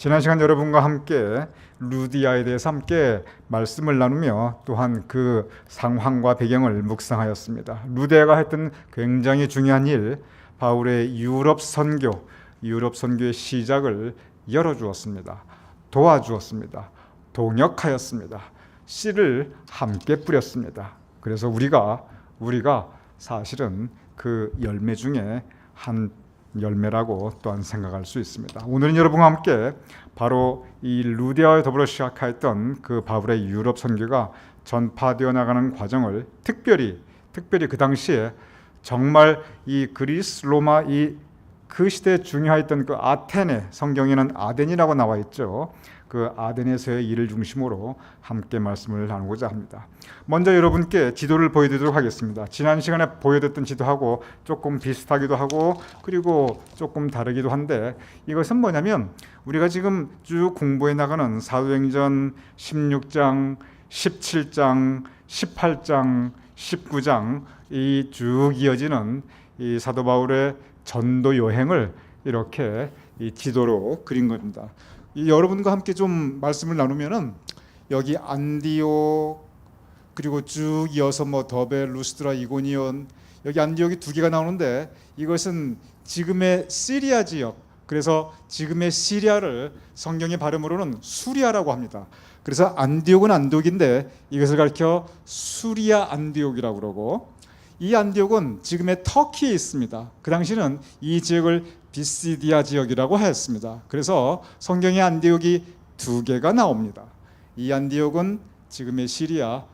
지난 시간 여러분과 함께 루디아에 대해서 함께 말씀을 나누며 또한 그 상황과 배경을 묵상하였습니다. 루디아가 했던 굉장히 중요한 일, 바울의 유럽 선교의 시작을 열어주었습니다. 도와주었습니다. 동역하였습니다. 씨를 함께 뿌렸습니다. 그래서 우리가 사실은 그 열매 중에 한 열매라고 또한 생각할 수 있습니다. 오늘은 여러분과 함께 바로 이 루디아와 더불어 시작하였던 그 바울의 유럽 선교가 전파되어 나가는 과정을 특별히 그 당시에 정말 이 그리스 로마 그 시대에 중요했던 그 아테네, 성경에는 아덴이라고 나와 있죠. 그 아덴에서의 일을 중심으로 함께 말씀을 나누고자 합니다. 먼저 여러분께 지도를 보여드리도록 하겠습니다. 지난 시간에 보여드렸던 지도하고 조금 비슷하기도 하고 그리고 조금 다르기도 한데, 이것은 뭐냐면 우리가 지금 쭉 공부해 나가는 사도행전 16장, 17장, 18장, 19장 이 쭉 이어지는 이 사도 바울의 전도 여행을 이렇게 이 지도로 그린 겁니다. 여러분과 함께 좀 말씀을 나누면은 여기 안디옥, 그리고 쭉 이어서 더베, 루스드라, 이고니온, 여기 안디옥이 두 개가 나오는데 이것은 지금의 시리아 지역, 그래서 지금의 시리아를 성경의 발음으로는 수리아라고 합니다. 그래서 안디옥은 안디옥인데 이것을 가리켜 수리아 안디옥이라고 그러고, 이 안디옥은 지금의 터키에 있습니다. 그 당시는 이 지역을 비시디아 지역이라고 하였습니다. 그래서 성경의 안디옥이 두 개가 나옵니다. 이 안디옥은 지금의 수리아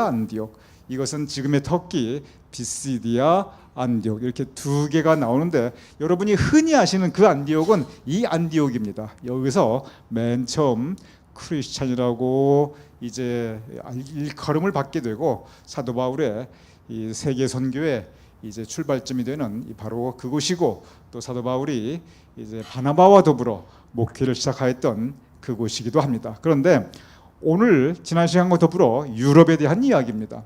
안디옥, 이것은 지금의 터키 비시디아 안디옥, 이렇게 두 개가 나오는데 여러분이 흔히 아시는 그 안디옥은 이 안디옥입니다. 여기서 맨 처음 크리스찬이라고 이제 일컬음을 받게 되고 사도 바울의 이 세계 선교의 이제 출발점이 되는 바로 그곳이고, 또 사도 바울이 이제 바나바와 더불어 목회를 시작하였던 그곳이기도 합니다. 그런데 오늘 지난 시간과 더불어 유럽에 대한 이야기입니다.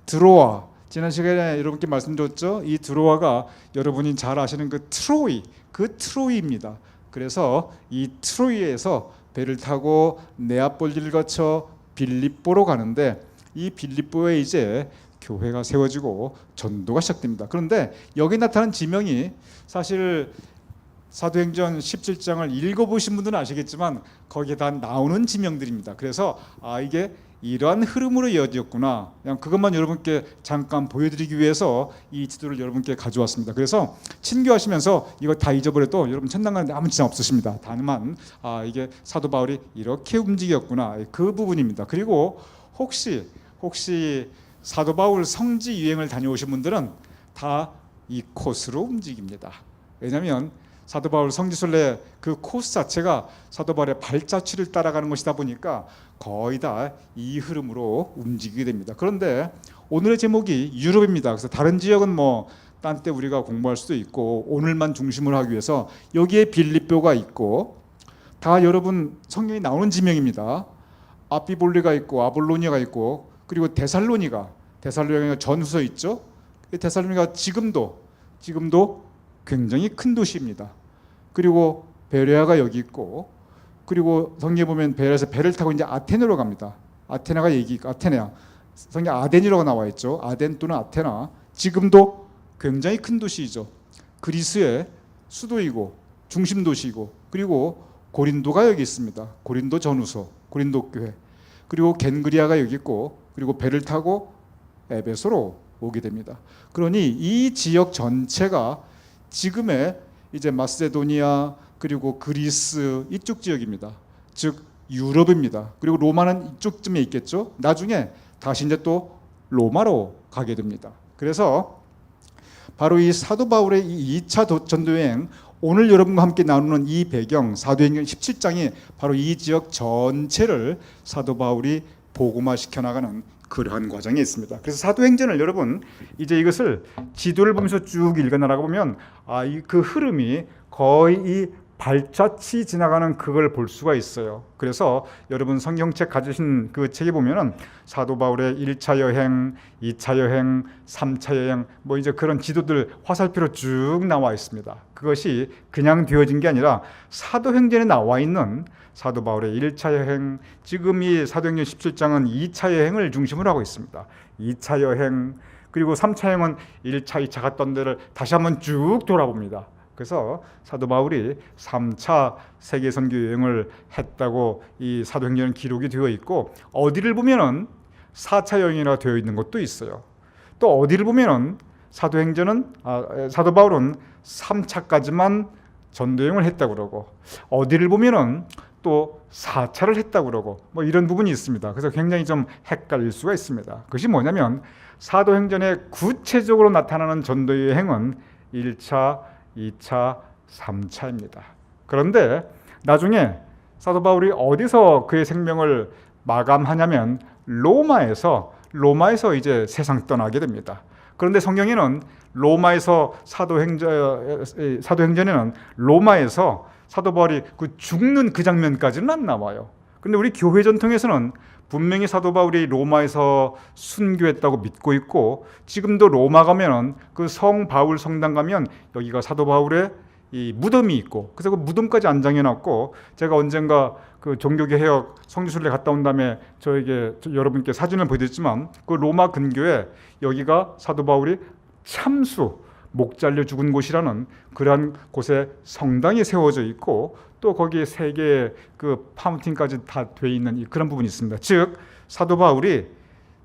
드로아, 지난 시간에 여러분께 말씀드렸죠. 이 드로아가 여러분이 잘 아시는 그 트로이입니다. 그래서 이 트로이에서 배를 타고 네아폴리를 거쳐 빌립보로 가는데, 이 빌립보에 이제 교회가 세워지고 전도가 시작됩니다. 그런데 여기 나타난 지명이 사실 사도행전 17장을 읽어보신 분들은 아시겠지만 거기에 다 나오는 지명들입니다. 그래서 이게 이러한 흐름으로 이어졌구나, 그냥 그것만 여러분께 잠깐 보여드리기 위해서 이 지도를 여러분께 가져왔습니다. 그래서 친교하시면서 이거 다 잊어버려도 여러분 천당 가는데 아무 지장 없으십니다. 다만 이게 사도 바울이 이렇게 움직였구나, 그 부분입니다. 그리고 혹시 사도 바울 성지 유행을 다녀오신 분들은 다 이 코스로 움직입니다. 왜냐하면 사도 바울 성지순례 그 코스 자체가 사도 바울의 발자취를 따라가는 것이다 보니까 거의 다 이 흐름으로 움직이게 됩니다. 그런데 오늘의 제목이 유럽입니다. 그래서 다른 지역은 딴 때 우리가 공부할 수도 있고 오늘만 중심으로 하기 위해서 여기에 빌립보가 있고, 다 여러분 성경이 나오는 지명입니다. 아피볼리가 있고 아볼로니아가 있고, 그리고 데살로니가 전후서 있죠. 데살로니가 지금도 굉장히 큰 도시입니다. 그리고 베레아가 여기 있고, 그리고 성경에 보면 베레아에서 배를 타고 이제 아테네로 갑니다. 아테네야 성경 아덴이라고 나와 있죠. 아덴 또는 아테나, 지금도 굉장히 큰 도시이죠. 그리스의 수도이고 중심 도시이고, 그리고 고린도가 여기 있습니다. 고린도 전후서, 고린도 교회, 그리고 겐그리아가 여기 있고, 그리고 배를 타고 에베소로 오게 됩니다. 그러니 이 지역 전체가 지금의 이제 마세도니아, 그리고 그리스 이쪽 지역입니다. 즉 유럽입니다. 그리고 로마는 이쪽쯤에 있겠죠. 나중에 다시 이제 또 로마로 가게 됩니다. 그래서 바로 이 사도 바울의 이 2차 전도여행, 오늘 여러분과 함께 나누는 이 배경, 사도행전 17장이 바로 이 지역 전체를 사도 바울이 복음화시켜 나가는 그러한 과정이 있습니다. 그래서 사도행전을 여러분 이제 이것을 지도를 보면서 쭉 읽어나가고 보면 그 흐름이 거의 이 발자취 지나가는 그걸 볼 수가 있어요. 그래서 여러분 성경책 가지신 그 책에 보면은 사도 바울의 1차 여행, 2차 여행, 3차 여행 뭐 이제 그런 지도들 화살표로 쭉 나와 있습니다. 그것이 그냥 되어진 게 아니라 사도행전에 나와 있는 사도 바울의 1차 여행, 지금 이 사도행전 17장은 2차 여행을 중심으로 하고 있습니다. 2차 여행, 그리고 3차 여행은 1차, 2차 갔던 데를 다시 한번 쭉 돌아봅니다. 그래서 사도 바울이 3차 세계 선교 여행을 했다고 이 사도행전은 기록이 되어 있고, 어디를 보면은 4차 여행이라 되어 있는 것도 있어요. 또 어디를 보면은 사도 바울은 3차까지만 전도 여행을 했다고 그러고, 어디를 보면은 또 4차를 했다고 그러고, 뭐 이런 부분이 있습니다. 그래서 굉장히 좀 헷갈릴 수가 있습니다. 그것이 뭐냐면 사도행전에 구체적으로 나타나는 전도 여행은 1차, 2차, 3차입니다. 그런데 나중에 사도 바울이 어디서 그의 생명을 마감하냐면 로마에서 이제 세상 떠나게 됩니다. 그런데 성경에는 사도행전에는 로마에서 사도 바울이 죽는 그 장면까지는 안 나와요. 그런데 우리 교회 전통에서는 분명히 사도 바울이 로마에서 순교했다고 믿고 있고, 지금도 로마 가면은 그 성 바울 성당 가면 여기가 사도 바울의 이 무덤이 있고, 그래서 그 무덤까지 안장해 놨고, 제가 언젠가 그 종교개혁 성지순례 갔다 온 다음에 여러분께 사진을 보여드렸지만 그 로마 근교에 여기가 사도 바울이 참수 목 잘려 죽은 곳이라는 그러한 곳에 성당이 세워져 있고, 또 거기에 세 개의 그 파운틴까지 다 돼 있는 그런 부분이 있습니다. 즉 사도 바울이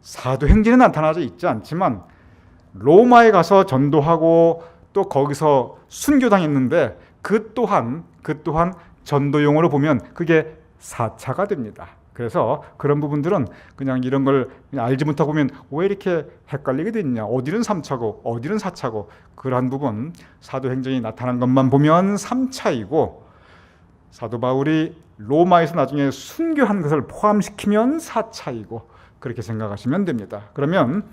사도행전에 나타나져 있지 않지만 로마에 가서 전도하고 또 거기서 순교당했는데, 그 또한 전도용어로 보면 그게 4차가 됩니다. 그래서 그런 부분들은 그냥 이런 걸 그냥 알지 못하고 보면 왜 이렇게 헷갈리게 됐냐, 어디는 3차고 어디는 4차고, 그러한 부분 사도행전이 나타난 것만 보면 3차이고, 사도 바울이 로마에서 나중에 순교한 것을 포함시키면 4차이고, 그렇게 생각하시면 됩니다. 그러면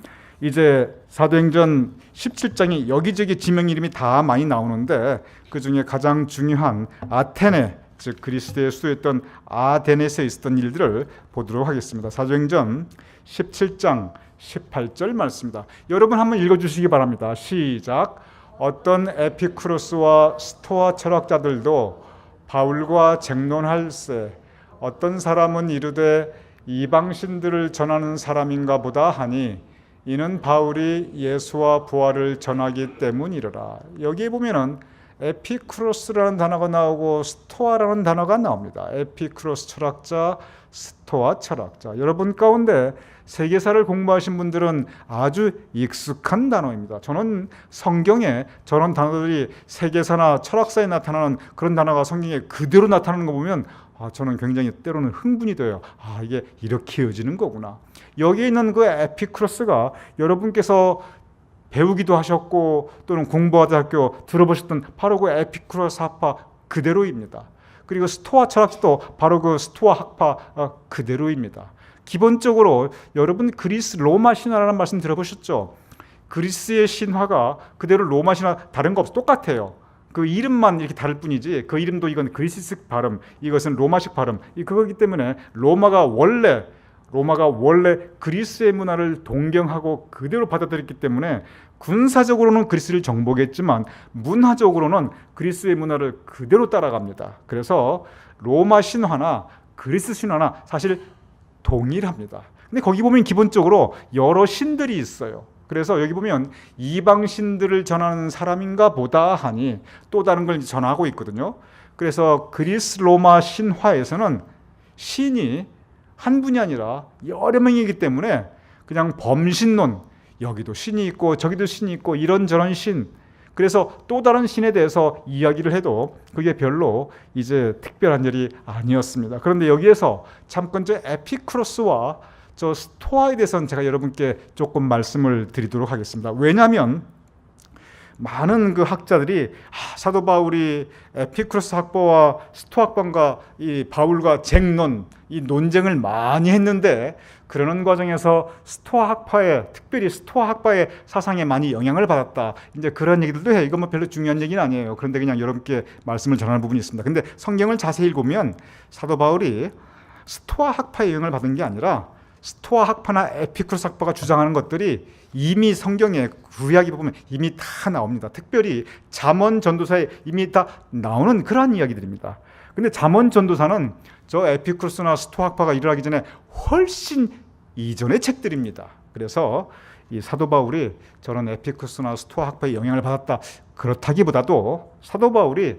이제 사도행전 17장이 여기저기 지명 이름이 다 많이 나오는데, 그 중에 가장 중요한 아테네, 즉 그리스의 수도였던 아테네에 있었던 일들을 보도록 하겠습니다. 사도행전 17장 18절 말씀입니다. 여러분 한번 읽어주시기 바랍니다. 시작. 어떤 에피쿠로스와 스토아 철학자들도 바울과 쟁론할세, 어떤 사람은 이르되 이방신들을 전하는 사람인가 보다 하니 이는 바울이 예수와 부활을 전하기 때문이라. 여기에 보면은 에피쿠로스라는 단어가 나오고 스토아라는 단어가 나옵니다. 에피쿠로스 철학자, 스토아 철학자. 여러분 가운데 세계사를 공부하신 분들은 아주 익숙한 단어입니다. 저는 성경에 저런 단어들이 세계사나 철학사에 나타나는 그런 단어가 성경에 그대로 나타나는 거 보면 저는 굉장히 때로는 흥분이 돼요. 이게 이렇게 이어지는 거구나. 여기에 있는 그 에피쿠로스가 여러분께서 배우기도 하셨고 또는 공부하다 학교 들어보셨던 바로 그 에피쿠로스 학파 그대로입니다. 그리고 스토아 철학도 바로 그 스토아 학파 그대로입니다. 기본적으로 여러분 그리스 로마 신화라는 말씀 들어보셨죠? 그리스의 신화가 그대로 로마 신화 다른 거 없어, 똑같아요. 그 이름만 이렇게 다를 뿐이지, 그 이름도 이건 그리스식 발음, 이것은 로마식 발음, 그거기 때문에 로마가 원래 그리스의 문화를 동경하고 그대로 받아들였기 때문에 군사적으로는 그리스를 정복했지만 문화적으로는 그리스의 문화를 그대로 따라갑니다. 그래서 로마 신화나 그리스 신화나 사실 동일합니다. 근데 거기 보면 기본적으로 여러 신들이 있어요. 그래서 여기 보면 이방 신들을 전하는 사람인가 보다 하니 또 다른 걸 전하고 있거든요. 그래서 그리스 로마 신화에서는 신이 한 분이 아니라 여러 명이기 때문에 그냥 범신론, 여기도 신이 있고 저기도 신이 있고 이런저런 신, 그래서 또 다른 신에 대해서 이야기를 해도 그게 별로 이제 특별한 일이 아니었습니다. 그런데 여기에서 잠깐 저 에피쿠로스와 저 스토아에 대해서는 제가 여러분께 조금 말씀을 드리도록 하겠습니다. 왜냐하면 많은 그 학자들이 사도 바울이 에피쿠로스 학파와 스토아 학파가 이 바울과 쟁론, 이 논쟁을 많이 했는데 그러는 과정에서 특별히 스토아 학파의 사상에 많이 영향을 받았다. 이제 그런 얘기들도 해요. 이건 뭐 별로 중요한 얘기는 아니에요. 그런데 그냥 여러분께 말씀을 전하는 부분이 있습니다. 근데 성경을 자세히 읽으면 사도 바울이 스토아 학파의 영향을 받은 게 아니라 스토아 학파나 에피쿠로스 학파가 주장하는 것들이 이미 성경에 구약에 보면 이미 다 나옵니다. 특별히 잠언 전도사에 이미 다 나오는 그러한 이야기들입니다. 근데 잠언 전도사는 저 에피쿠로스나 스토아 학파가 일어나기 전에 훨씬 이전의 책들입니다. 그래서 이 사도 바울이 저런 에피쿠로스나 스토아 학파의 영향을 받았다 그렇다기보다도 사도 바울이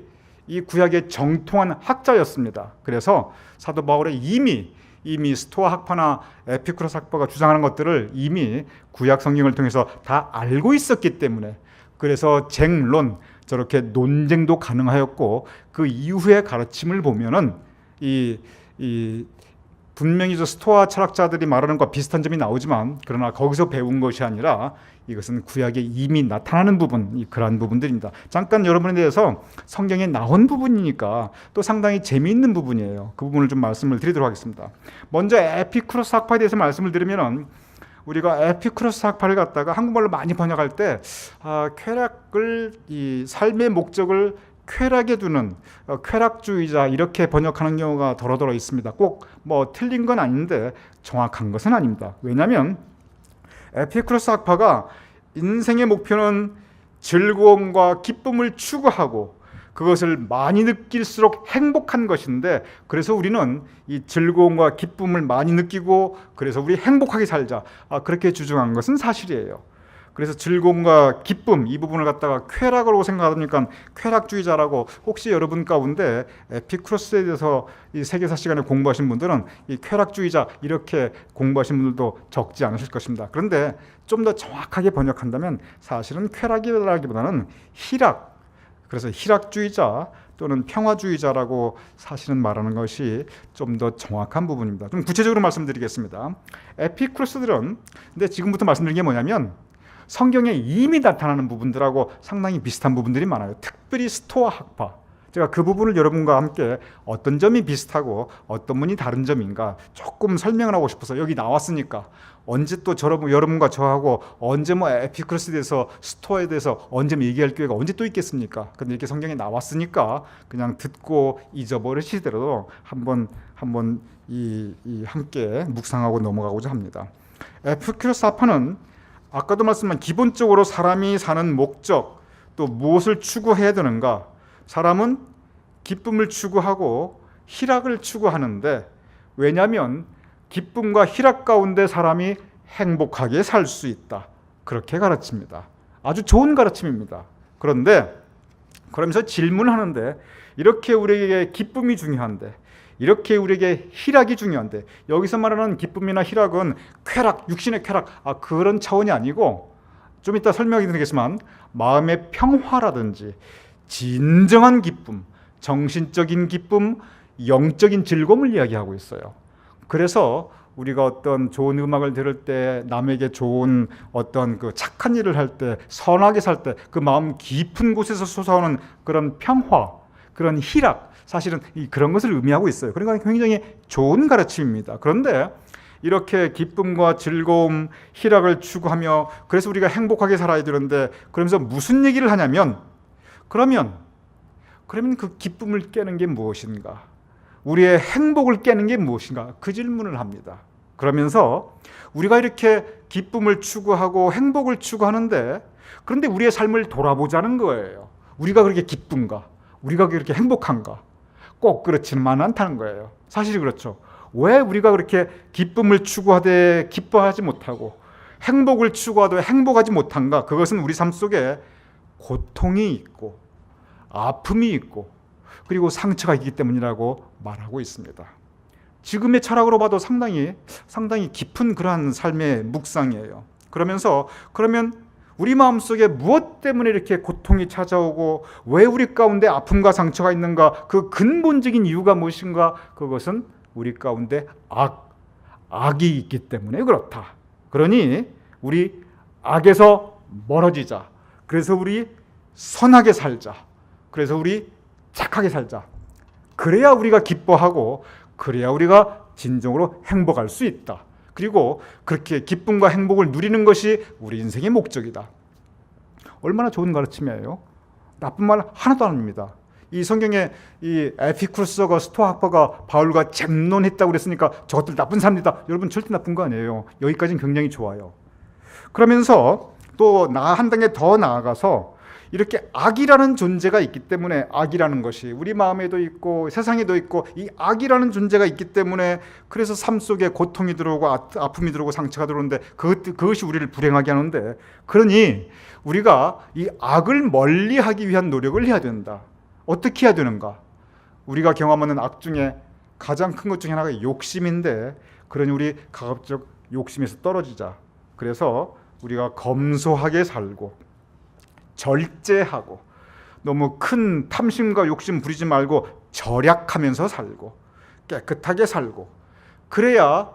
이 구약의 정통한 학자였습니다. 그래서 사도 바울의 이미 스토아 학파나 에피쿠로스 학파가 주장하는 것들을 이미 구약 성경을 통해서 다 알고 있었기 때문에 그래서 쟁론, 저렇게 논쟁도 가능하였고 그 이후의 가르침을 보면은 분명히 저 스토아 철학자들이 말하는 것과 비슷한 점이 나오지만 그러나 거기서 배운 것이 아니라 이것은 구약에 이미 나타나는 부분, 그러한 부분들입니다. 잠깐 여러분에 대해서 성경에 나온 부분이니까 또 상당히 재미있는 부분이에요. 그 부분을 좀 말씀을 드리도록 하겠습니다. 먼저 에피쿠로스 학파에 대해서 말씀을 드리면은 우리가 에피쿠로스 학파를 갖다가 한국말로 많이 번역할 때 쾌락을 이 삶의 목적을 쾌락에 두는 쾌락주의자 이렇게 번역하는 경우가 더러더러 있습니다. 꼭 뭐 틀린 건 아닌데 정확한 것은 아닙니다. 왜냐하면 에피쿠로스 학파가 인생의 목표는 즐거움과 기쁨을 추구하고 그것을 많이 느낄수록 행복한 것인데 그래서 우리는 이 즐거움과 기쁨을 많이 느끼고 그래서 우리 행복하게 살자 그렇게 주장한 것은 사실이에요. 그래서 즐거움과 기쁨 이 부분을 갖다가 쾌락으로 생각하니까 쾌락주의자라고 혹시 여러분 가운데 에피쿠로스에 대해서 이 세계사 시간에 공부하신 분들은 이 쾌락주의자 이렇게 공부하신 분들도 적지 않으실 것입니다. 그런데 좀 더 정확하게 번역한다면 사실은 쾌락이라기보다는 희락, 그래서 희락주의자 또는 평화주의자라고 사실은 말하는 것이 좀 더 정확한 부분입니다. 좀 구체적으로 말씀드리겠습니다. 에피쿠로스들은 근데 지금부터 말씀드린 게 뭐냐면 성경에 이미 나타나는 부분들하고 상당히 비슷한 부분들이 많아요. 특별히 스토아 학파. 제가 그 부분을 여러분과 함께 어떤 점이 비슷하고 어떤 분이 다른 점인가 조금 설명을 하고 싶어서 여기 나왔으니까 언제 또 여러분과 저하고 언제 뭐 에피쿠로스에 대해서 스토아에 대해서 언제 얘기할 기회가 언제 또 있겠습니까? 근데 이렇게 성경에 나왔으니까 그냥 듣고 잊어버리시더라도 한번 함께 묵상하고 넘어가고자 합니다. 에피쿠로스 학파는 아까도 말씀한 기본적으로 사람이 사는 목적 또 무엇을 추구해야 되는가 사람은 기쁨을 추구하고 희락을 추구하는데 왜냐하면 기쁨과 희락 가운데 사람이 행복하게 살 수 있다 그렇게 가르칩니다. 아주 좋은 가르침입니다. 그런데 그러면서 질문하는데 이렇게 우리에게 기쁨이 중요한데 이렇게 우리에게 희락이 중요한데 여기서 말하는 기쁨이나 희락은 쾌락, 육신의 쾌락 그런 차원이 아니고 좀 이따 설명해 드리겠지만 마음의 평화라든지 진정한 기쁨, 정신적인 기쁨, 영적인 즐거움을 이야기하고 있어요. 그래서 우리가 어떤 좋은 음악을 들을 때 남에게 좋은 어떤 그 착한 일을 할 때 선하게 살 때 그 마음 깊은 곳에서 솟아오는 그런 평화, 그런 희락 사실은 그런 것을 의미하고 있어요. 그러니까 굉장히 좋은 가르침입니다. 그런데 이렇게 기쁨과 즐거움, 희락을 추구하며 그래서 우리가 행복하게 살아야 되는데 그러면서 무슨 얘기를 하냐면 그러면 그 기쁨을 깨는 게 무엇인가? 우리의 행복을 깨는 게 무엇인가? 그 질문을 합니다. 그러면서 우리가 이렇게 기쁨을 추구하고 행복을 추구하는데 그런데 우리의 삶을 돌아보자는 거예요. 우리가 그렇게 기쁜가? 우리가 그렇게 행복한가? 꼭 그렇지만 않다는 거예요. 사실이 그렇죠. 왜 우리가 그렇게 기쁨을 추구하되 기뻐하지 못하고 행복을 추구하되 행복하지 못한가? 그것은 우리 삶 속에 고통이 있고 아픔이 있고 그리고 상처가 있기 때문이라고 말하고 있습니다. 지금의 철학으로 봐도 상당히 깊은 그러한 삶의 묵상이에요. 그러면 우리 마음속에 무엇 때문에 이렇게 고통이 찾아오고 왜 우리 가운데 아픔과 상처가 있는가? 그 근본적인 이유가 무엇인가? 그것은 우리 가운데 악이 있기 때문에 그렇다. 그러니 우리 악에서 멀어지자. 그래서 우리 선하게 살자. 그래서 우리 착하게 살자. 그래야 우리가 기뻐하고 그래야 우리가 진정으로 행복할 수 있다. 그리고 그렇게 기쁨과 행복을 누리는 것이 우리 인생의 목적이다. 얼마나 좋은 가르침이에요. 나쁜 말 하나도 안 합니다. 이 성경에 이 에피쿠르스가 스토아학파가 바울과 쟁론했다고 그랬으니까 저것들 나쁜 사람이다. 여러분 절대 나쁜 거 아니에요. 여기까지는 굉장히 좋아요. 그러면서 또 한 단계 더 나아가서 이렇게 악이라는 존재가 있기 때문에, 악이라는 것이 우리 마음에도 있고 세상에도 있고 이 악이라는 존재가 있기 때문에 그래서 삶 속에 고통이 들어오고 아픔이 들어오고 상처가 들어오는데 그것이 우리를 불행하게 하는데, 그러니 우리가 이 악을 멀리하기 위한 노력을 해야 된다. 어떻게 해야 되는가? 우리가 경험하는 악 중에 가장 큰 것 중에 하나가 욕심인데, 그러니 우리 가급적 욕심에서 떨어지자. 그래서 우리가 검소하게 살고 절제하고 너무 큰 탐심과 욕심 부리지 말고 절약하면서 살고 깨끗하게 살고, 그래야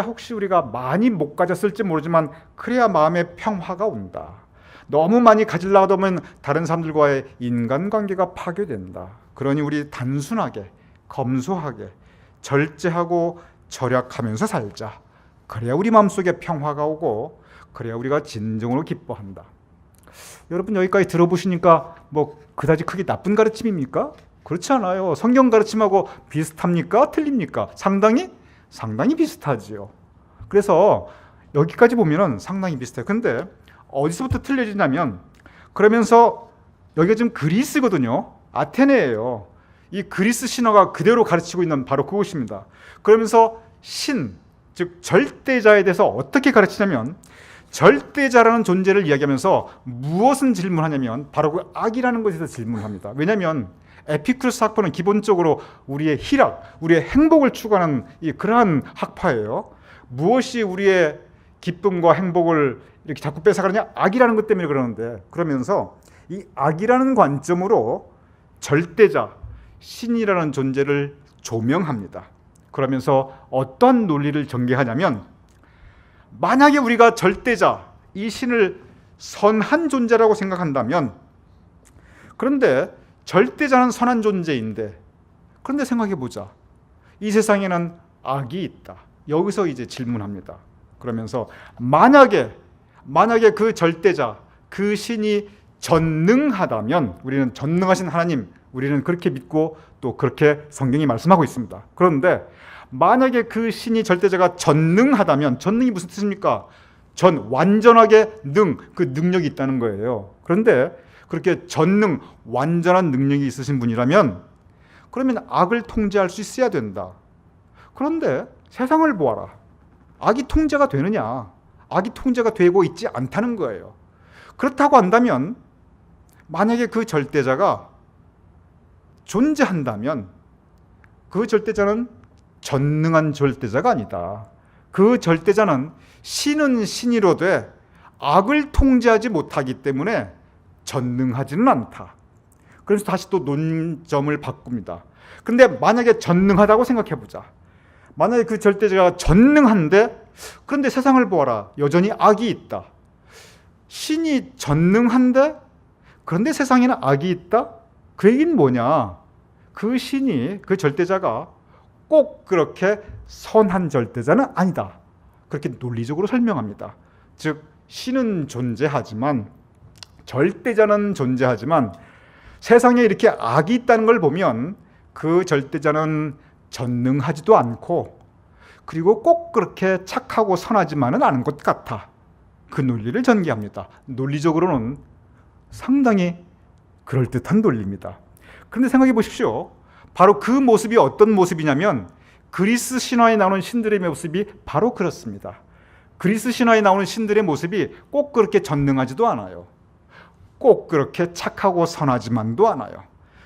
혹시 우리가 많이 못 가졌을지 모르지만 그래야 마음의 평화가 온다. 너무 많이 가지려고 하다 보면 다른 사람들과의 인간관계가 파괴된다. 그러니 우리 단순하게 검소하게 절제하고 절약하면서 살자. 그래야 우리 마음속에 평화가 오고 그래야 우리가 진정으로 기뻐한다. 여러분 여기까지 들어보시니까 뭐 그다지 크게 나쁜 가르침입니까? 그렇지 않아요. 성경 가르침하고 비슷합니까? 틀립니까? 상당히 비슷하지요. 그래서 여기까지 보면은 상당히 비슷해요. 근데 어디서부터 틀려지냐면, 그러면서 여기가 지금 그리스거든요. 아테네예요. 이 그리스 신화가 그대로 가르치고 있는 바로 그것입니다. 그러면서 신, 즉 절대자에 대해서 어떻게 가르치냐면, 절대자라는 존재를 이야기하면서 무엇은 질문하냐면 바로 그 악이라는 것에 대해서 질문합니다. 왜냐하면 에피쿠르스 학파는 기본적으로 우리의 희락, 우리의 행복을 추구하는 그러한 학파예요. 무엇이 우리의 기쁨과 행복을 이렇게 자꾸 뺏어가느냐? 악이라는 것 때문에 그러는데, 그러면서 이 악이라는 관점으로 절대자, 신이라는 존재를 조명합니다. 그러면서 어떤 논리를 전개하냐면, 만약에 우리가 절대자, 이 신을 선한 존재라고 생각한다면, 그런데 절대자는 선한 존재인데, 그런데 생각해보자. 이 세상에는 악이 있다. 여기서 이제 질문합니다. 그러면서 만약에 그 절대자, 그 신이 전능하다면, 우리는 전능하신 하나님, 우리는 그렇게 믿고 또 그렇게 성경이 말씀하고 있습니다. 그런데 만약에 그 신이 절대자가 전능하다면, 전능이 무슨 뜻입니까? 완전하게 그 능력이 있다는 거예요. 그런데 그렇게 전능, 완전한 능력이 있으신 분이라면 그러면 악을 통제할 수 있어야 된다. 그런데 세상을 보아라. 악이 통제가 되느냐? 악이 통제가 되고 있지 않다는 거예요. 그렇다고 한다면, 만약에 그 절대자가 존재한다면 그 절대자는 전능한 절대자가 아니다. 그 절대자는 신은 신이로되 악을 통제하지 못하기 때문에 전능하지는 않다. 그래서 다시 또 논점을 바꿉니다. 근데 만약에 전능하다고 생각해보자. 만약에 그 절대자가 전능한데, 그런데 세상을 보아라. 여전히 악이 있다. 신이 전능한데 그런데 세상에는 악이 있다? 그 얘기는 뭐냐? 그 신이, 그 절대자가 꼭 그렇게 선한 절대자는 아니다. 그렇게 논리적으로 설명합니다. 즉 신은 존재하지만, 절대자는 존재하지만 세상에 이렇게 악이 있다는 걸 보면 그 절대자는 전능하지도 않고, 그리고 꼭 그렇게 착하고 선하지만은 않은 것 같아. 그 논리를 전개합니다. 논리적으로는 상당히 그럴듯한 논리입니다. 그런데 생각해 보십시오. 바로 그 모습이 어떤 모습이냐면, 그리스 신화에 나오는 신들의 모습이 바로 그렇습니다. 그리스 신화에 나오는 신들의 모습이 꼭 그렇게 전능하지도 않아요. 꼭 그렇게 착하고 선하지만도 않아요.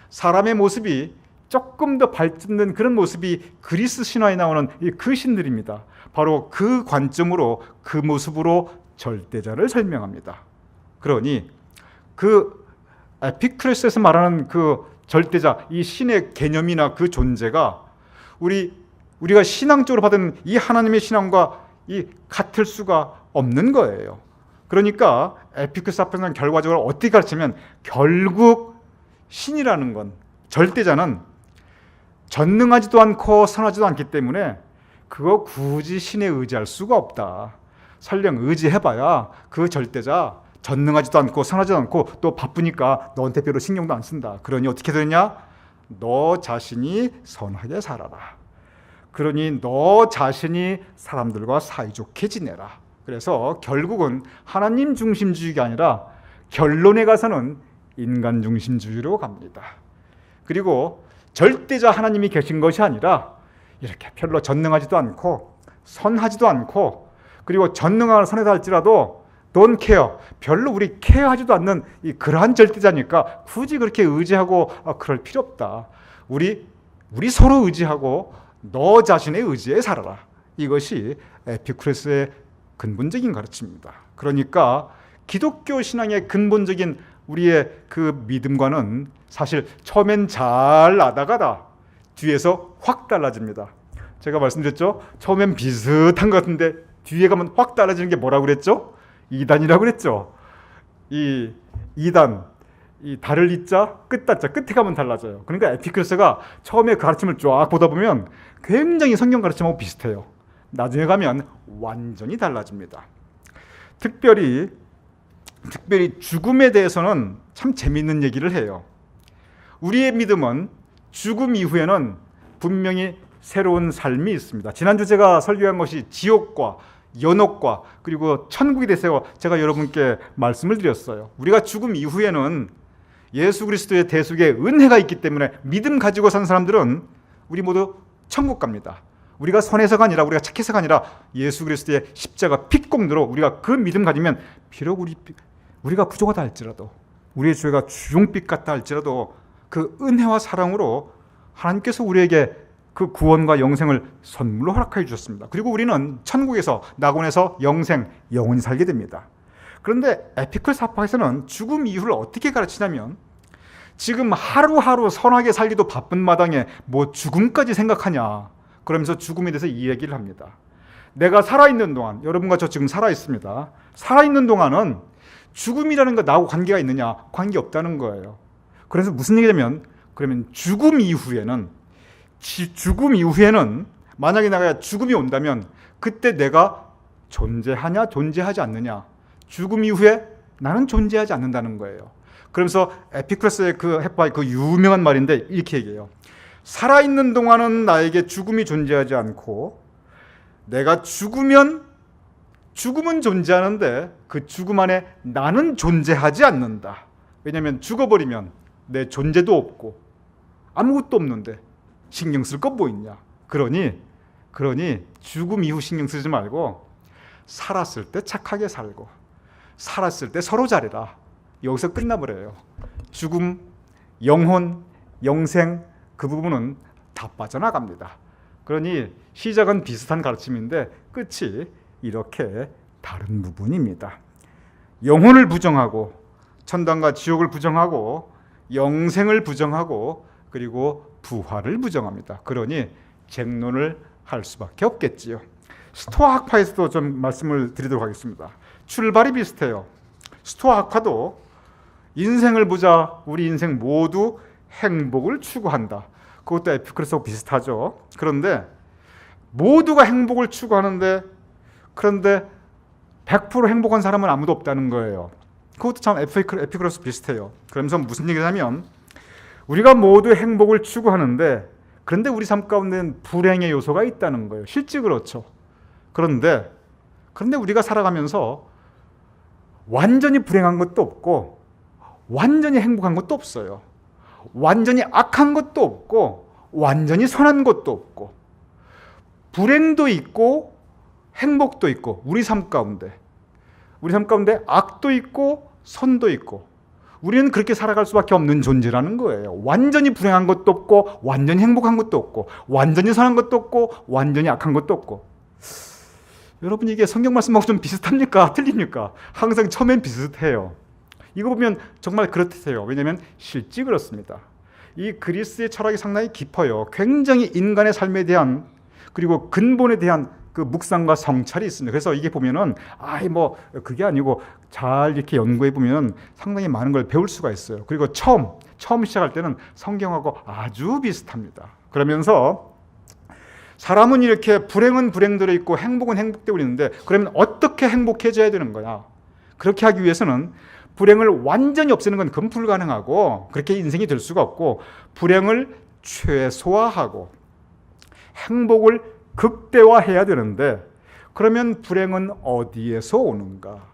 사람의 모습이 조금 더 발전된 그런 모습이 그리스 신화에 나오는 그 신들입니다. 바로 그 관점으로, 그 모습으로 절대자를 설명합니다. 그러니 그 에피쿠레스에서 말하는 그 절대자, 이 신의 개념이나 그 존재가 우리가 신앙적으로 받은 이 하나님의 신앙과 같을 수가 없는 거예요. 그러니까 에피쿠스 앞에서는 결과적으로 어떻게 가르치면 결국 신이라는 건, 절대자는 전능하지도 않고 선하지도 않기 때문에 그거 굳이 신에 의지할 수가 없다. 설령 의지해봐야 그 절대자 전능하지도 않고 선하지도 않고 또 바쁘니까 너한테 별로 신경도 안 쓴다. 그러니 어떻게 되느냐? 너 자신이 선하게 살아라. 그러니 너 자신이 사람들과 사이좋게 지내라. 그래서 결국은 하나님 중심주의가 아니라 결론에 가서는 인간 중심주의로 갑니다. 그리고 절대자 하나님이 계신 것이 아니라 이렇게 별로 전능하지도 않고 선하지도 않고 그리고 전능하거나 선하다 할지라도 don't care, 별로 우리 케어하지도 않는 그러한 절대자니까 굳이 그렇게 의지하고 그럴 필요 없다. 우리 서로 의지하고 너 자신의 의지에 살아라. 이것이 에피쿠레스의 근본적인 가르침입니다. 그러니까 기독교 신앙의 근본적인 우리의 그 믿음과는 사실 처음엔 잘 나다가다 뒤에서 확 달라집니다. 제가 말씀드렸죠? 처음엔 비슷한 것 같은데 뒤에 가면 확 달라지는 게 뭐라고 그랬죠? 이단이라고 그랬죠. 이 2단, 이 달을 이자, 끝단자, 끝에 가면 달라져요. 그러니까 에피쿠레스가 처음에 가르침을 쫙 보다 보면 굉장히 성경 가르침하고 비슷해요. 나중에 가면 완전히 달라집니다. 특별히 죽음에 대해서는 참 재미있는 얘기를 해요. 우리의 믿음은 죽음 이후에는 분명히 새로운 삶이 있습니다. 지난주 제가 설교한 것이 지옥과 연옥과 그리고 천국에 대해서 제가 여러분께 말씀을 드렸어요. 우리가 죽음 이후에는 예수 그리스도의 대속의 은혜가 있기 때문에 믿음 가지고 산 사람들은 우리 모두 천국 갑니다. 우리가 선해서가 아니라 우리가 착해서가 아니라 예수 그리스도의 십자가 핏공로로 우리가 그 믿음 가지면 비록 우리가 부족하다 할지라도 우리의 죄가 주홍빛 같다 할지라도 그 은혜와 사랑으로 하나님께서 우리에게 그 구원과 영생을 선물로 허락해 주셨습니다. 그리고 우리는 천국에서 낙원에서 영원히 살게 됩니다. 그런데 에피쿠레스 학파에서는 죽음 이후를 어떻게 가르치냐면 지금 하루하루 선하게 살기도 바쁜 마당에 뭐 죽음까지 생각하냐 그러면서 죽음에 대해서 이야기를 합니다. 내가 살아있는 동안, 여러분과 저 지금 살아있습니다. 살아있는 동안은 죽음이라는 거 나하고 관계가 있느냐? 관계없다는 거예요. 그래서 무슨 얘기냐면 그러면 죽음 이후에는 만약에 내가 죽음이 온다면 그때 내가 존재하냐 존재하지 않느냐? 죽음 이후에 나는 존재하지 않는다는 거예요. 그러면서 에피쿠레스의 그 해파의 그 유명한 말인데 이렇게 얘기해요. 살아있는 동안은 나에게 죽음이 존재하지 않고 내가 죽으면 죽음은 존재하는데 그 죽음 안에 나는 존재하지 않는다. 왜냐하면 죽어버리면 내 존재도 없고 아무것도 없는데 신경 쓸 건 뭐 있냐. 그러니 죽음 이후 신경 쓰지 말고 살았을 때 착하게 살고 살았을 때 서로 잘해라. 여기서 끝나버려요. 죽음, 영혼, 영생 그 부분은 다 빠져나갑니다. 그러니 시작은 비슷한 가르침인데 끝이 이렇게 다른 부분입니다. 영혼을 부정하고 천당과 지옥을 부정하고 영생을 부정하고 그리고 부활을 부정합니다. 그러니 쟁론을 할 수밖에 없겠지요. 스토아 학파에서도 좀 말씀을 드리도록 하겠습니다. 출발이 비슷해요. 스토아 학파도 인생을 보자 우리 인생 모두 행복을 추구한다. 그것도 에피쿠레스하고 비슷하죠. 그런데 모두가 행복을 추구하는데 그런데 100% 행복한 사람은 아무도 없다는 거예요. 그것도 참 에피쿠레스 비슷해요. 그러면서 무슨 얘기냐면 우리가 모두 행복을 추구하는데 그런데 우리 삶 가운데는 불행의 요소가 있다는 거예요. 실제 그렇죠. 그런데 우리가 살아가면서 완전히 불행한 것도 없고 완전히 행복한 것도 없어요. 완전히 악한 것도 없고 완전히 선한 것도 없고 불행도 있고 행복도 있고 우리 삶 가운데 악도 있고 선도 있고 우리는 그렇게 살아갈 수밖에 없는 존재라는 거예요. 완전히 불행한 것도 없고 완전히 행복한 것도 없고 완전히 선한 것도 없고 완전히 악한 것도 없고. 여러분 이게 성경 말씀하고 좀 비슷합니까? 틀립니까? 항상 처음엔 비슷해요. 이거 보면 정말 그렇대요. 왜냐하면 실제 그렇습니다. 이 그리스의 철학이 상당히 깊어요. 굉장히 인간의 삶에 대한 그리고 근본에 대한 그 묵상과 성찰이 있습니다. 그래서 이게 보면은 뭐 그게 아니고 잘 이렇게 연구해 보면 상당히 많은 걸 배울 수가 있어요. 그리고 처음 시작할 때는 성경하고 아주 비슷합니다. 그러면서 사람은 이렇게 불행은 불행대로 있고 행복은 행복대로 있는데 그러면 어떻게 행복해져야 되는 거야? 그렇게 하기 위해서는 불행을 완전히 없애는 건 그건 불가능하고 그렇게 인생이 될 수가 없고 불행을 최소화하고 행복을 극대화해야 되는데 그러면 불행은 어디에서 오는가?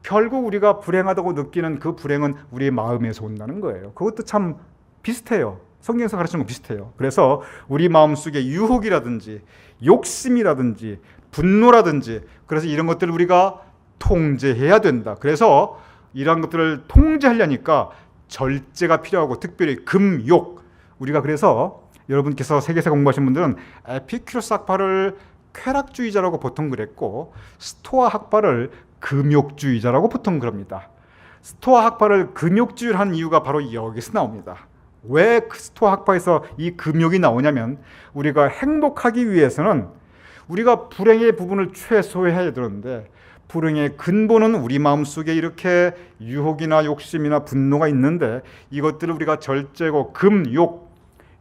결국 우리가 불행하다고 느끼는 그 불행은 우리 마음에서 온다는 거예요. 그것도 참 비슷해요. 성경에서 가르치는 거 비슷해요. 그래서 우리 마음속에 유혹이라든지 욕심이라든지 분노라든지 그래서 이런 것들을 우리가 통제해야 된다. 그래서 이러한 것들을 통제하려니까 절제가 필요하고 특별히 금욕. 우리가 그래서 여러분께서 세계사 공부하신 분들은 에피큐로스 학파를 쾌락주의자라고 보통 그랬고 스토아 학파를 금욕주의자라고 보통 그럽니다. 스토아 학파를 금욕주의를 한 이유가 바로 여기서 나옵니다. 왜 스토아 학파에서 이 금욕이 나오냐면 우리가 행복하기 위해서는 우리가 불행의 부분을 최소화해야 되는데 불행의 근본은 우리 마음속에 이렇게 유혹이나 욕심이나 분노가 있는데 이것들을 우리가 절제고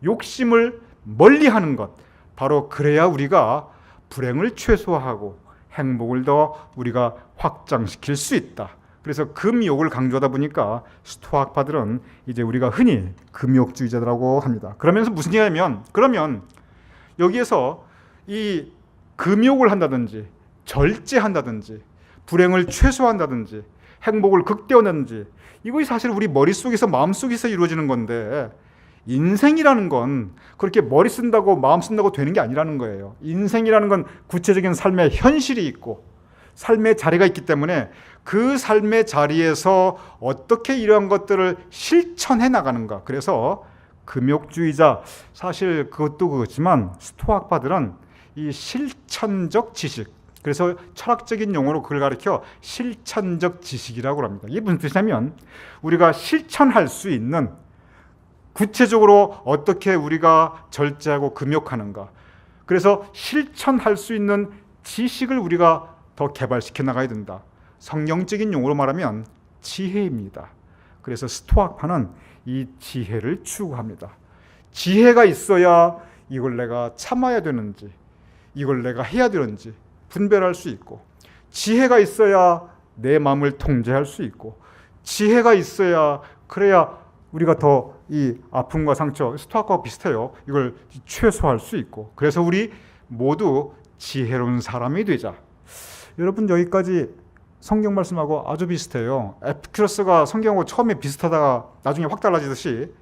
욕심을 멀리하는 것 바로 그래야 우리가 불행을 최소화하고 행복을 더 우리가 확장시킬 수 있다. 그래서 금욕을 강조하다 보니까 스토아 학파들은 이제 우리가 흔히 금욕주의자라고 합니다. 그러면서 무슨 얘기냐면 그러면 여기에서 이 금욕을 한다든지 절제한다든지 불행을 최소화한다든지 행복을 극대화한다든지 이것이 사실 우리 머릿속에서 마음속에서 이루어지는 건데 인생이라는 건 그렇게 머리 쓴다고 마음 쓴다고 되는 게 아니라는 거예요. 인생이라는 건 구체적인 삶의 현실이 있고 삶의 자리가 있기 때문에 그 삶의 자리에서 어떻게 이러한 것들을 실천해 나가는가. 그래서 금욕주의자 사실 그것도 그렇지만 스토아 학파들은 이 실천적 지식 그래서 철학적인 용어로 그걸 가리켜 실천적 지식이라고 합니다. 이게 무슨 뜻이냐면 우리가 실천할 수 있는 구체적으로 어떻게 우리가 절제하고 금욕하는가. 그래서 실천할 수 있는 지식을 우리가 더 개발시켜 나가야 된다. 성경적인 용어로 말하면 지혜입니다. 그래서 스토아파는 이 지혜를 추구합니다. 지혜가 있어야 이걸 내가 참아야 되는지 이걸 내가 해야 되는지 분별할 수 있고 지혜가 있어야 내 마음을 통제할 수 있고 지혜가 있어야 그래야 우리가 더 이 아픔과 상처, 스토아과와 비슷해요. 이걸 최소화할 수 있고 그래서 우리 모두 지혜로운 사람이 되자. 여러분 여기까지 성경 말씀하고 아주 비슷해요. 에피큐로스가 성경하고 처음에 비슷하다가 나중에 확 달라지듯이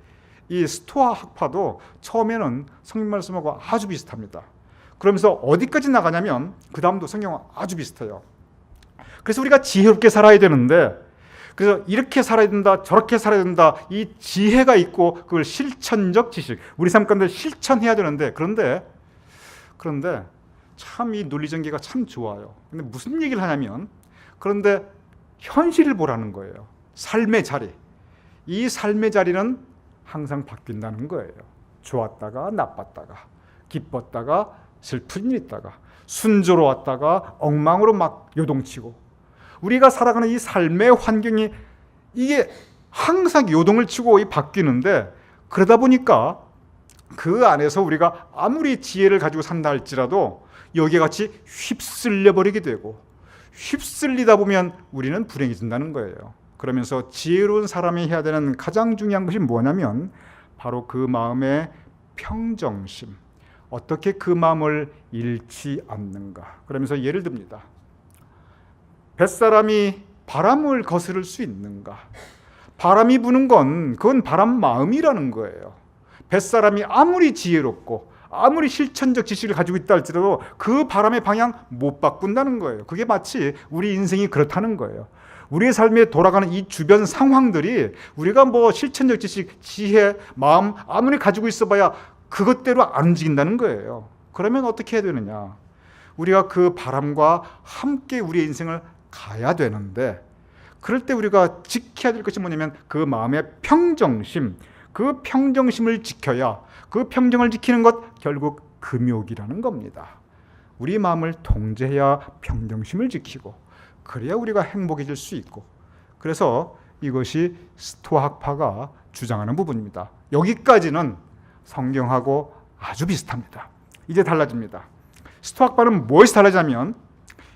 이 스토아 학파도 처음에는 성경 말씀하고 아주 비슷합니다. 그러면서 어디까지 나가냐면 그 다음도 성경과 아주 비슷해요. 그래서 우리가 지혜롭게 살아야 되는데 그래서 이렇게 살아야 된다 저렇게 살아야 된다 이 지혜가 있고 그걸 실천적 지식 우리 삶 가운데 실천해야 되는데 그런데 참 이 논리전개가 참 좋아요. 근데 무슨 얘기를 하냐면 그런데 현실을 보라는 거예요. 삶의 자리. 이 삶의 자리는 항상 바뀐다는 거예요. 좋았다가 나빴다가 기뻤다가 슬픈 일 있다가 순조로웠다가 엉망으로 막 요동치고 우리가 살아가는 이 삶의 환경이 이게 항상 요동을 치고 바뀌는데 그러다 보니까 그 안에서 우리가 아무리 지혜를 가지고 산다 할지라도 여기에 같이 휩쓸려 버리게 되고 휩쓸리다 보면 우리는 불행해진다는 거예요. 그러면서 지혜로운 사람이 해야 되는 가장 중요한 것이 뭐냐면 바로 그 마음의 평정심. 어떻게 그 마음을 잃지 않는가. 그러면서 예를 듭니다. 뱃사람이 바람을 거스를 수 있는가? 바람이 부는 건 그건 바람 마음이라는 거예요. 뱃사람이 아무리 지혜롭고 아무리 실천적 지식을 가지고 있다 할지라도 그 바람의 방향 못 바꾼다는 거예요. 그게 마치 우리 인생이 그렇다는 거예요. 우리의 삶에 돌아가는 이 주변 상황들이 우리가 뭐 실천적 지식, 지혜, 마음 아무리 가지고 있어봐야 그것대로 안 움직인다는 거예요. 그러면 어떻게 해야 되느냐? 우리가 그 바람과 함께 우리의 인생을 가야 되는데 그럴 때 우리가 지켜야 될 것이 뭐냐면 그 마음의 평정심, 그 평정심을 지켜야 그 평정을 지키는 것 결국 금욕이라는 겁니다. 우리 마음을 통제해야 평정심을 지키고 그래야 우리가 행복해질 수 있고, 그래서 이것이 스토아학파가 주장하는 부분입니다. 여기까지는 성경하고 아주 비슷합니다. 이제 달라집니다. 스토아학파는 무엇이 달라지냐면,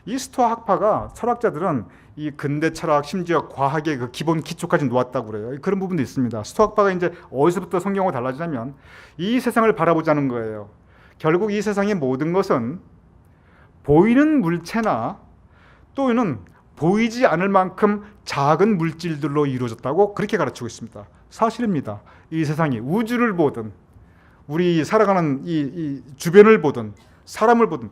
이 스토아학파가 철학자들은 이 근대 철학, 심지어 과학의 그 기본 기초까지 놓았다고 그래요. 그런 부분도 있습니다. 스토아학파가 이제 어디서부터 성경하고 달라지냐면, 이 세상을 바라보자는 거예요. 결국 이 세상의 모든 것은 보이는 물체나 또는 보이지 않을 만큼 작은 물질들로 이루어졌다고 그렇게 가르치고 있습니다. 사실입니다. 이 세상이 우주를 보든 우리 살아가는 이 주변을 보든 사람을 보든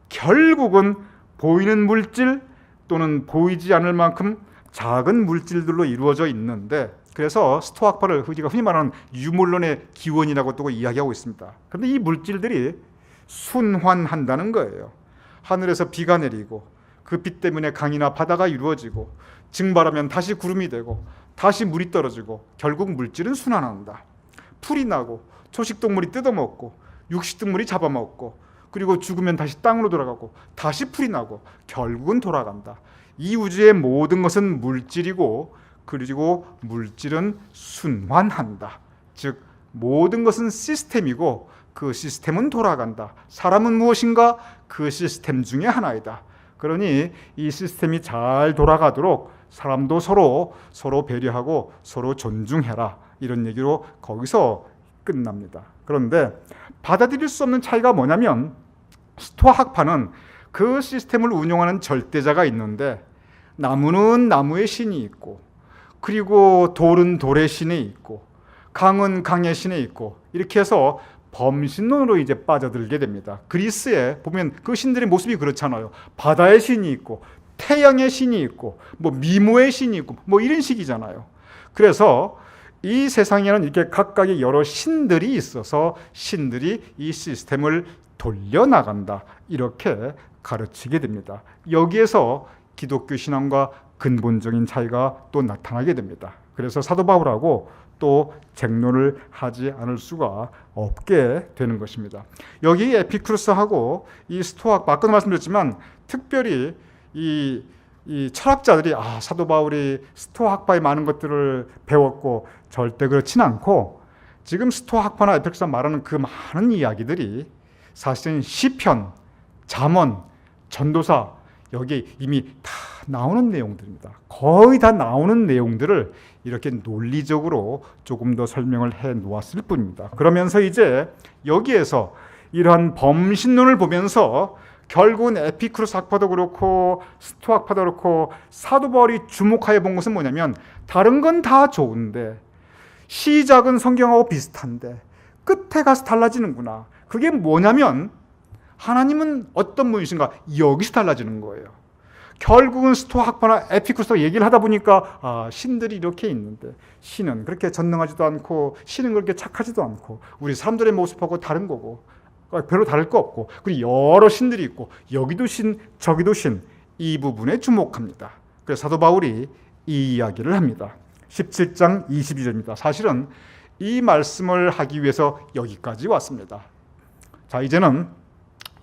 결국은 보이는 물질 또는 보이지 않을 만큼 작은 물질들로 이루어져 있는데, 그래서 스토아학파를 우리가 흔히 말하는 유물론의 기원이라고 또 이야기하고 있습니다. 그런데 이 물질들이 순환한다는 거예요. 하늘에서 비가 내리고 그 비 때문에 강이나 바다가 이루어지고 증발하면 다시 구름이 되고 다시 물이 떨어지고 결국 물질은 순환한다. 풀이 나고 초식동물이 뜯어먹고 육식동물이 잡아먹고 그리고 죽으면 다시 땅으로 돌아가고 다시 풀이 나고 결국은 돌아간다. 이 우주의 모든 것은 물질이고 그리고 물질은 순환한다. 즉 모든 것은 시스템이고 그 시스템은 돌아간다. 사람은 무엇인가? 그 시스템 중에 하나이다. 그러니 이 시스템이 잘 돌아가도록 사람도 서로 배려하고 서로 존중해라. 이런 얘기로 거기서 끝납니다. 그런데 받아들일 수 없는 차이가 뭐냐면, 스토아학파는 그 시스템을 운영하는 절대자가 있는데 나무는 나무의 신이 있고 그리고 돌은 돌의 신이 있고 강은 강의 신이 있고 이렇게 해서 범신론으로 이제 빠져들게 됩니다. 그리스에 보면 그 신들의 모습이 그렇잖아요. 바다의 신이 있고 태양의 신이 있고 뭐 미모의 신이 있고 뭐 이런 식이잖아요. 그래서 이 세상에는 이렇게 각각의 여러 신들이 있어서 신들이 이 시스템을 돌려나간다. 이렇게 가르치게 됩니다. 여기에서 기독교 신앙과 근본적인 차이가 또 나타나게 됩니다. 그래서 사도 바울하고 또 쟁론을 하지 않을 수가 없게 되는 것입니다. 여기 에피쿠로스하고 이 스토아학파, 아까도 말씀드렸지만 특별히 이 철학자들이 사도 바울이 스토아학파의 많은 것들을 배웠고 절대 그렇진 않고, 지금 스토아학파나 에피쿠로스가 말하는 그 많은 이야기들이 사실은 시편, 잠언, 전도사 여기 이미 다 나오는 내용들입니다. 거의 다 나오는 내용들을 이렇게 논리적으로 조금 더 설명을 해 놓았을 뿐입니다. 그러면서 이제 여기에서 이러한 범신론을 보면서 결국은 에피쿠로스 학파도 그렇고 스토아학파도 그렇고 사도 바울이 주목하여 본 것은 뭐냐면, 다른 건 다 좋은데 시작은 성경하고 비슷한데 끝에 가서 달라지는구나. 그게 뭐냐면 하나님은 어떤 분이신가, 여기서 달라지는 거예요. 결국은 스토아학파나 에피쿠로스가 얘기를 하다 보니까 신들이 이렇게 있는데 신은 그렇게 전능하지도 않고 신은 그렇게 착하지도 않고 우리 사람들의 모습하고 다른 거고 별로 다를 거 없고 그리고 여러 신들이 있고 여기도 신 저기도 신, 이 부분에 주목합니다. 그래서 사도 바울이 이 이야기를 합니다. 17장 22절입니다. 사실은 이 말씀을 하기 위해서 여기까지 왔습니다. 자, 이제는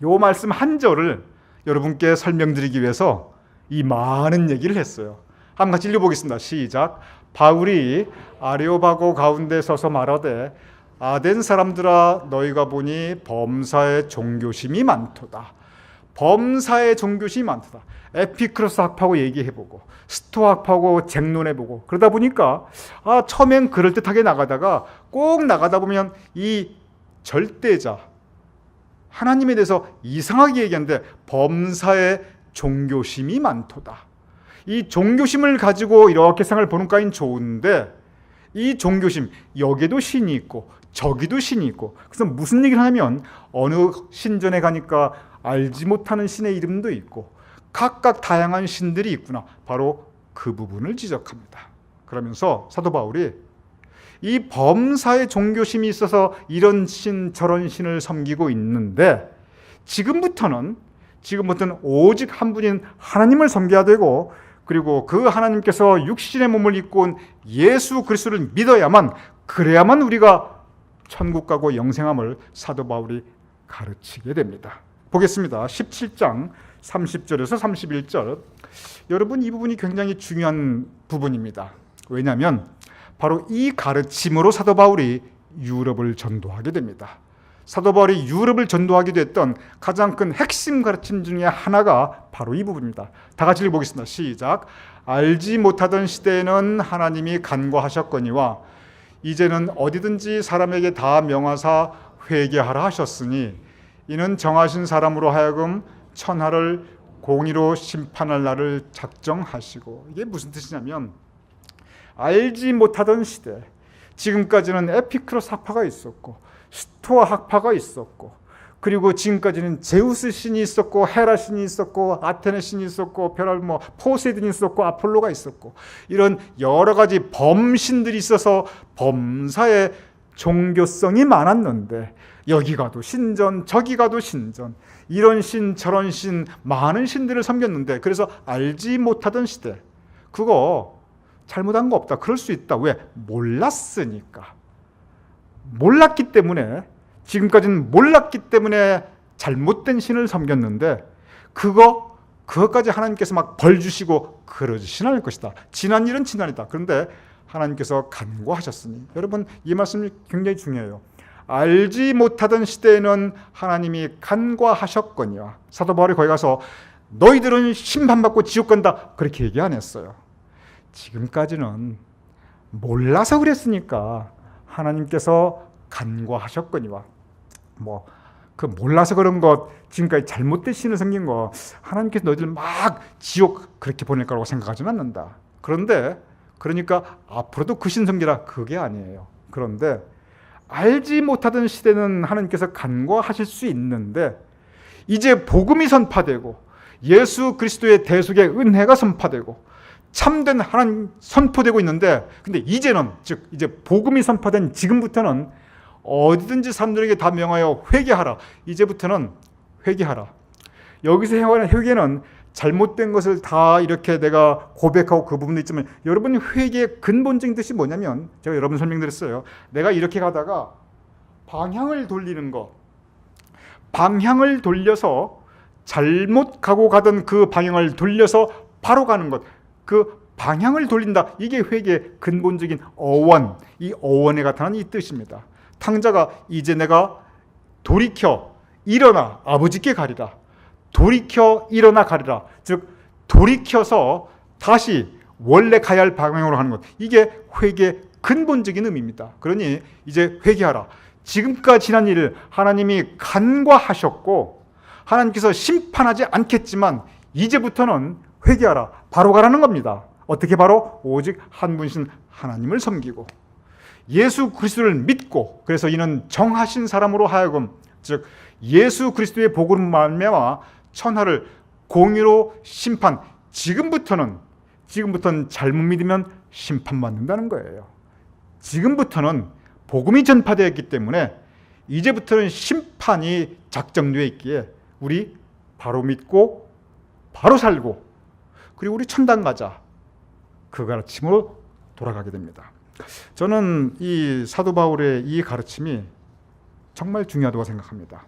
요 말씀 한 절을 여러분께 설명드리기 위해서 이 많은 얘기를 했어요. 한번 같이 읽어보겠습니다. 시작. 바울이 아레오바고 가운데 서서 말하되 아덴 사람들아 너희가 보니 범사의 종교심이 많도다. 범사의 종교심이 많도다. 에피쿠로스 학파하고 얘기해보고 스토아학파하고 쟁론해보고 그러다 보니까 처음엔 그럴듯하게 나가다가 꼭 나가다 보면 이 절대자 하나님에 대해서 이상하게 얘기하는데 범사의 종교심이 많도다. 이 종교심을 가지고 이렇게 세상을 보는 까인 좋은데 이 종교심, 여기도 신이 있고 저기도 신이 있고, 그래서 무슨 얘기를 하냐면 어느 신전에 가니까 알지 못하는 신의 이름도 있고 각각 다양한 신들이 있구나. 바로 그 부분을 지적합니다. 그러면서 사도 바울이 이 범사의 종교심이 있어서 이런 신 저런 신을 섬기고 있는데 지금부터는 오직 한 분인 하나님을 섬겨야 되고, 그리고 그 하나님께서 육신의 몸을 입고 온 예수 그리스도를 믿어야만, 그래야만 우리가 천국 가고 영생함을 사도 바울이 가르치게 됩니다. 보겠습니다. 17장 30절에서 31절. 여러분, 이 부분이 굉장히 중요한 부분입니다. 왜냐하면 바로 이 가르침으로 사도 바울이 유럽을 전도하게 됩니다. 사도 바울이 유럽을 전도하게 됐던 가장 큰 핵심 가르침 중에 하나가 바로 이 부분입니다. 다 같이 읽어보겠습니다. 시작. 알지 못하던 시대에는 하나님이 간과하셨거니와 이제는 어디든지 사람에게 다 명하사 회개하라 하셨으니 이는 정하신 사람으로 하여금 천하를 공의로 심판할 날을 작정하시고. 이게 무슨 뜻이냐면 알지 못하던 시대, 지금까지는 에피크로스 학파가 있었고 스토아 학파가 있었고, 그리고 지금까지는 제우스 신이 있었고 헤라 신이 있었고 아테네 신이 있었고 별알 포세이돈이 있었고 아폴로가 있었고, 이런 여러 가지 범신들이 있어서 범사에 종교성이 많았는데 여기 가도 신전 저기 가도 신전, 이런 신 저런 신 많은 신들을 섬겼는데, 그래서 알지 못하던 시대, 그거 잘못한 거 없다, 그럴 수 있다. 왜? 몰랐으니까. 몰랐기 때문에, 지금까지는 몰랐기 때문에 잘못된 신을 섬겼는데 그것까지 하나님께서 막 벌 주시고 그러지는 않을 것이다. 지난 일은 지난이다. 그런데 하나님께서 간과하셨으니, 여러분 이 말씀이 굉장히 중요해요. 알지 못하던 시대에는 하나님이 간과하셨거니와. 사도 바울이 거기 가서 너희들은 심판받고 지옥 간다 그렇게 얘기 안 했어요. 지금까지는 몰라서 그랬으니까 하나님께서 간과하셨거니와. 그 몰라서 그런 것, 지금까지 잘못된 신을 섬긴 거 하나님께서 너희들 막 지옥 그렇게 보낼 거라고 생각하지는 않는다. 그런데 그러니까 앞으로도 그 신 섬기라, 그게 아니에요. 그런데 알지 못하던 시대는 하나님께서 간과하실 수 있는데 이제 복음이 선포되고 예수 그리스도의 대속의 은혜가 선포되고 참된 하나님 선포되고 있는데, 근데 이제는, 즉 이제 복음이 선포된 지금부터는 어디든지 사람들에게 다 명하여 회개하라. 이제부터는 회개하라. 여기서 행하는 회개는 잘못된 것을 다 이렇게 내가 고백하고 그 부분도 있지만, 여러분 회개의 근본적인 뜻이 뭐냐면, 제가 여러분 설명드렸어요. 내가 이렇게 가다가 방향을 돌리는 거, 방향을 돌려서 잘못 가고 가던 그 방향을 돌려서 바로 가는 것, 그 방향을 돌린다. 이게 회개의 근본적인 어원, 이 어원에 나타나는 이 뜻입니다. 탕자가 이제 내가 돌이켜 일어나 아버지께 가리라. 돌이켜 일어나 가리라. 즉 돌이켜서 다시 원래 가야 할 방향으로 가는 것, 이게 회개의 근본적인 의미입니다. 그러니 이제 회개하라. 지금까지 지난 일을 하나님이 간과하셨고 하나님께서 심판하지 않겠지만 이제부터는 회개하라. 바로 가라는 겁니다. 어떻게 바로? 오직 한 분이신 하나님을 섬기고 예수 그리스도를 믿고, 그래서 이는 정하신 사람으로 하여금, 즉 예수 그리스도의 복음으로 말미암아 천하를 공의로 심판. 지금부터는 잘못 믿으면 심판받는다는 거예요. 지금부터는 복음이 전파되었기 때문에 이제부터는 심판이 작정되어 있기에 우리 바로 믿고 바로 살고, 그리고 우리 천당 가자, 그 가르침으로 돌아가게 됩니다. 저는 이 사도 바울의 이 가르침이 정말 중요하다고 생각합니다.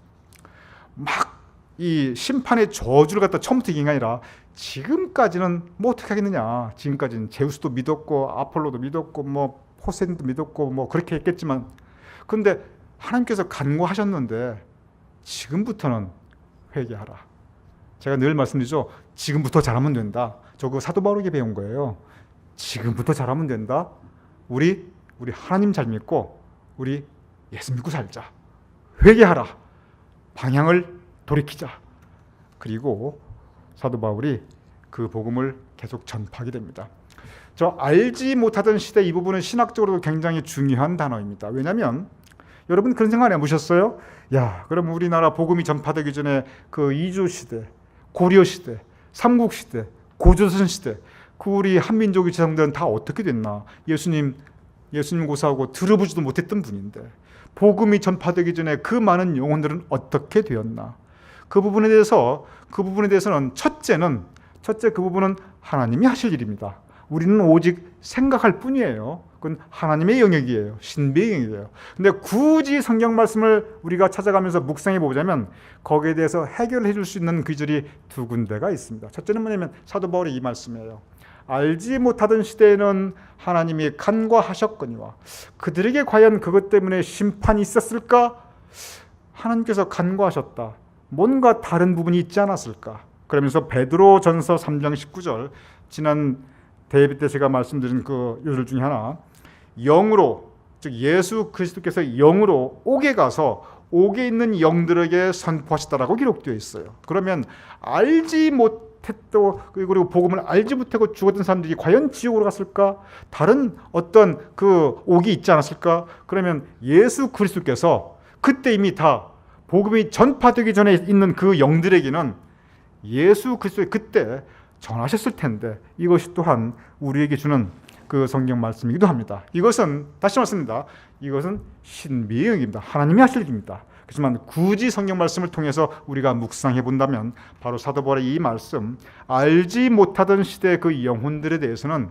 막 이 심판의 저주를 갖다 처음부터 얘기한 게 아니라, 지금까지는 뭐 어떻게 하겠느냐, 지금까지는 제우스도 믿었고 아폴로도 믿었고 포세이돈도 믿었고 그렇게 했겠지만, 그런데 하나님께서 간과하셨는데 지금부터는 회개하라. 제가 늘 말씀드리죠. 지금부터 잘하면 된다. 저 그 사도 바울에게 배운 거예요. 지금부터 잘하면 된다. 우리 하나님 잘 믿고 우리 예수 믿고 살자. 회개하라. 방향을 돌이키자. 그리고 사도 바울이 그 복음을 계속 전파하게 됩니다. 저 알지 못하던 시대, 이 부분은 신학적으로도 굉장히 중요한 단어입니다. 왜냐하면 여러분 그런 생각 안 해보셨어요? 야, 그럼 우리나라 복음이 전파되기 전에 그 이주 시대, 고려 시대, 삼국 시대, 고조선 시대, 그 우리 한민족의 제사장들은 다 어떻게 됐나? 예수님 고사하고 들어보지도 못했던 분인데 복음이 전파되기 전에 그 많은 영혼들은 어떻게 되었나? 그 부분에 대해서는 첫째 그 부분은 하나님이 하실 일입니다. 우리는 오직 생각할 뿐이에요. 그건 하나님의 영역이에요. 신비의 영역이에요. 근데 굳이 성경 말씀을 우리가 찾아가면서 묵상해 보자면 거기에 대해서 해결해 줄 수 있는 구절이 두 군데가 있습니다. 첫째는 뭐냐면 사도 바울의 이 말씀이에요. 알지 못하던 시대에는 하나님이 간과하셨거니와 그들에게 과연 그것 때문에 심판이 있었을까? 하나님께서 간과하셨다. 뭔가 다른 부분이 있지 않았을까? 그러면서 베드로 전서 3장 19절, 지난 대회 때 제가 말씀드린 그 요절 중에 하나, 영으로, 즉 예수 그리스도께서 영으로 옥에 가서 옥에 있는 영들에게 선포하셨다라고 기록되어 있어요. 그러면 알지 못했고 그리고 복음을 알지 못하고 죽었던 사람들이 과연 지옥으로 갔을까? 다른 어떤 그 옥이 있지 않았을까? 그러면 예수 그리스도께서 그때 이미 다 복음이 전파되기 전에 있는 그 영들에게는 예수 그리스도의 그때 전하셨을 텐데 이것이 또한 우리에게 주는 그 성경 말씀이기도 합니다. 이것은 다시 말씀입니다. 이것은 신비의 영역입니다. 하나님이 하실 일입니다. 그렇지만 굳이 성경 말씀을 통해서 우리가 묵상해 본다면 바로 사도 바울의 이 말씀, 알지 못하던 시대의 그 영혼들에 대해서는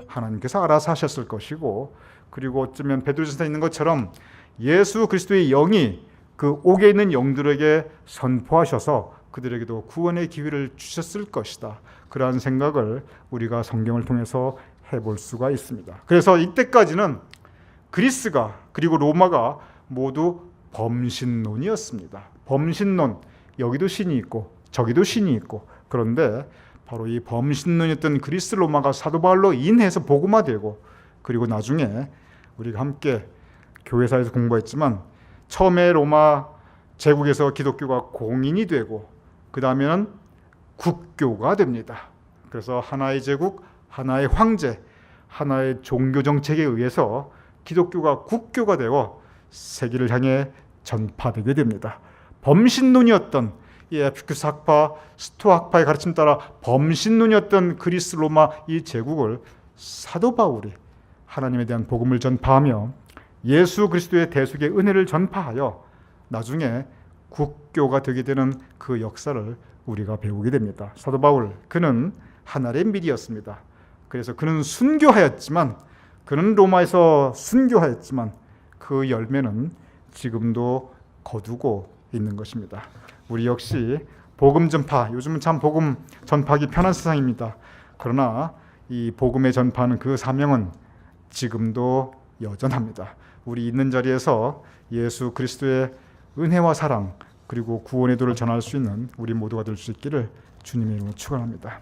하나님께서 알아서 하셨을 것이고, 그리고 어쩌면 베드로전서에 있는 것처럼 예수 그리스도의 영이 그 옥에 있는 영들에게 선포하셔서 그들에게도 구원의 기회를 주셨을 것이다. 그러한 생각을 우리가 성경을 통해서 해볼 수가 있습니다. 그래서 이때까지는 그리스가 그리고 로마가 모두 범신론이었습니다. 범신론, 여기도 신이 있고 저기도 신이 있고, 그런데 바로 이 범신론이었던 그리스 로마가 사도 바울로 인해서 복음화되고, 그리고 나중에 우리가 함께 교회사에서 공부했지만 처음에 로마 제국에서 기독교가 공인이 되고 그 다음에는 국교가 됩니다. 그래서 하나의 제국, 하나의 황제, 하나의 종교 정책에 의해서 기독교가 국교가 되고 세계를 향해 전파되게 됩니다. 범신론이었던 이 에피쿠스 학파, 스토아 학파의 가르침 따라 범신론이었던 그리스 로마 이 제국을 사도 바울이 하나님에 대한 복음을 전파하며 예수 그리스도의 대속의 은혜를 전파하여 나중에 국교가 되게 되는 그 역사를 우리가 배우게 됩니다. 사도 바울, 그는 하늘의 밀이었습니다. 그래서 그는 순교하였지만, 그는 로마에서 순교하였지만 그 열매는 지금도 거두고 있는 것입니다. 우리 역시 복음 전파, 요즘은 참 복음 전파하기 편한 세상입니다. 그러나 이 복음의 전파하는 그 사명은 지금도 여전합니다. 우리 있는 자리에서 예수 그리스도의 은혜와 사랑 그리고 구원의 도를 전할 수 있는 우리 모두가 될 수 있기를 주님의 이름으로 축원합니다.